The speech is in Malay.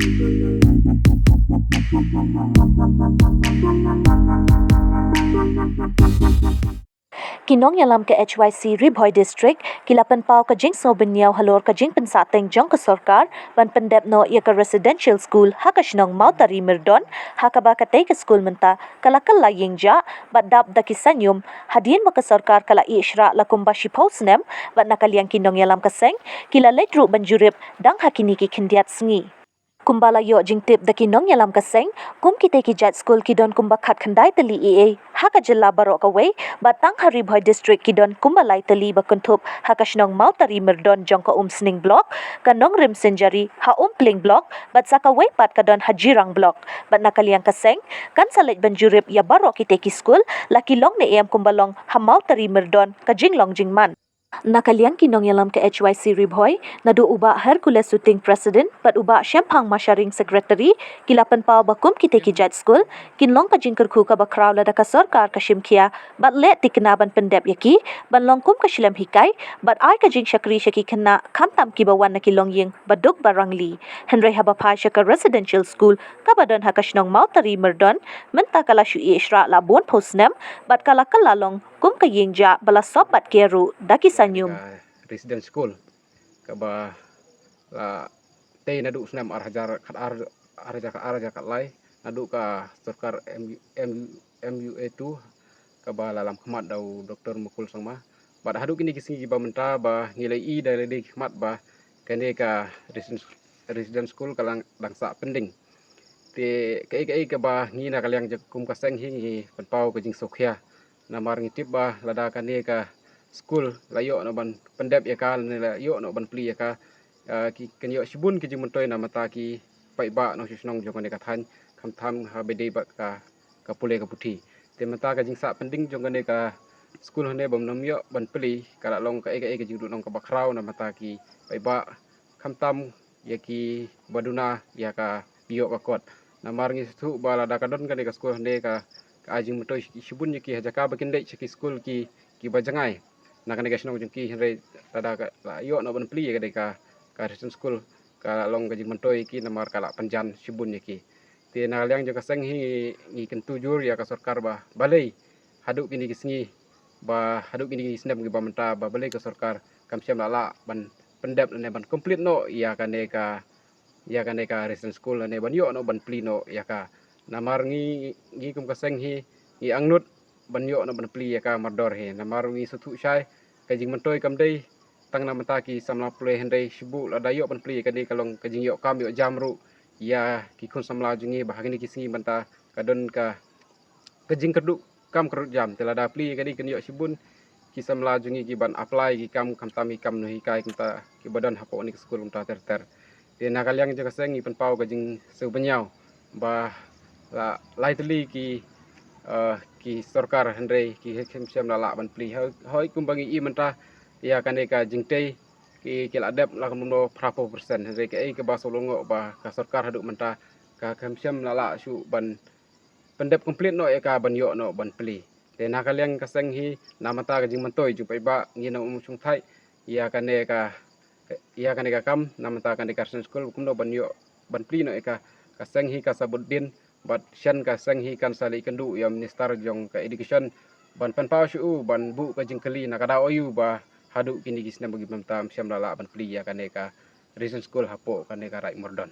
Kinong yalam ke HYC Ribhoy District, kilapan pau ka jing so benyaw halor ka jing pensateng jong ka sarkar, ban pendep no ia ka residential school haka shnong mau tari mirdon, haka ba ka te ka school menta, kalakal laying ja, bat dap da kisanyum, hadien maka sarkar kala ishra la kumba shipausnem, bat nakaliang kinong yalam kaseng, kila letru banjurip, dang hakini ki kindiat sengi. Kumbala yo jing tip da kinong yalam kaseng, kum kite ki jat school kidon kumba khat khandai tali EA, haka jela barok away, batang Haribhoy district kidon kumbalai tali bakuntup, haka shnong mau tari mirdon jong ka sning block, kanong rim senjari ha pling block, bat saka way pat kadon hajirang block, bat nakaliang kaseng, kan salit banjurip ya barok kite ki school, laki long ne em kumbalong ha mau tari mirdon ka jinglong jingman. Nakaliang kinong yalam ke HYC Ribhoy, nadu uba Hercules Suting President, pat uba Shempang Masharing Secretary, kilapan pau bakum kite ki jat school, kinlong ka jingker ku ka bakraw lada ka sarkar ka shimkia, bat let tikenaban pendep yaki, ban longkum ka shilem hikai, bat ay ka jing syakri syaki kena kamtam ki bawan na kilong ying, baduk barang li. Henry habapai syaka residential school, kabadon hakashnong mau tari merdon, menta kala syui ishra labun posnem, bat kala kalalong, kum ka yingja bala sobat keru, daki sanyum. Resident school kaba la tei nadu snam arhajar kat arja kat lai nadu ka sarkar MUA tu kaba lalam khmat dau Dr. Mukul Sangma bad hadu kini kisingi ba menta ba ngilai I da le khmat ba kene ka resident school kalang bangsa pending te kai ka ba ngina kalyang jakum ka seng hingi panpau ka jing sokhya namar ngitip ba lada kane ka school layo no ban pendep ya ka layo no ban pli ya ka ki kanyo shibun ki jing mentoy na mata ki pai ba no shnong jong ne ka than kham tham ha bede ba ka pule ka puthi te mata ka jing sa pending jong ne ka school hone bam nam yo ban pli kala long ka ka jing du nong ka bakraw na mata ki pai ba kham tam ya ki baduna ya ka biyo ka kot namar ngi thu ba la da ka don ka ne ka school hone ka ajing mentoy shibun ki hajaka bakin dei ki school ki bajangai na kan gasno jung ki henre tada ka la yo no ban pli ka resident school ka long ka jing mentoy ki namar kala panjan shibun ki te na liang jung ka sang hi ngi kan tujur ya ka sarkar ba balai hadu kini kisngi ba hadu kini snap ngi ba menta ba balai ka sarkar kam siam la ban pendap ne ban complete no ya ka resident school ne ban yo no ban pli no ya ka namar ngi kum ka sang hi ngi angnut ban yo no ban pli ya ka mardor he namar ngi sutu syai ka jing mentoy kam dei tang na mata ki samla play hendai shibu la dayo ban pli ka dei kalong ka jing yo kam yo jamru ya ki kun samla jungi bahagini ki singi banta kadon ka jing keduk kam kerut jam telada pli ka dei kan yo shibun ki samla jungi ki ban apply ki kam tami kam no hi kai kita ki badan hapo ni school unta ter te na kalyang je ka sengi pen pau ka jing seu benyau ba la laitli ki sarkar hendai ki hem siam la ban pli hoi kum bangi I menta ya kane ka jingtei ki la dep la no 30% hendai ke ba solongo ba ka sarkar hadu menta ka hem siam la su ban pendep complete no ya ka ban yo no ban pli te na kalyang ka seng hi na mata ka jing mentoy ju pai ba ngi no chung thai ya kane ka kam na mata kane ka school kum no ban yo ban pli no ka seng hi ka sabuddin bat shan ka sang hi kan sali kendu ya minister jong ka education ban pan pau shu ban bu ka jingkeli na kada oyu ba hadu kini gisna bagi pemtam siam lala ban pli ya kane ka reason school hapo kane ka rai mordon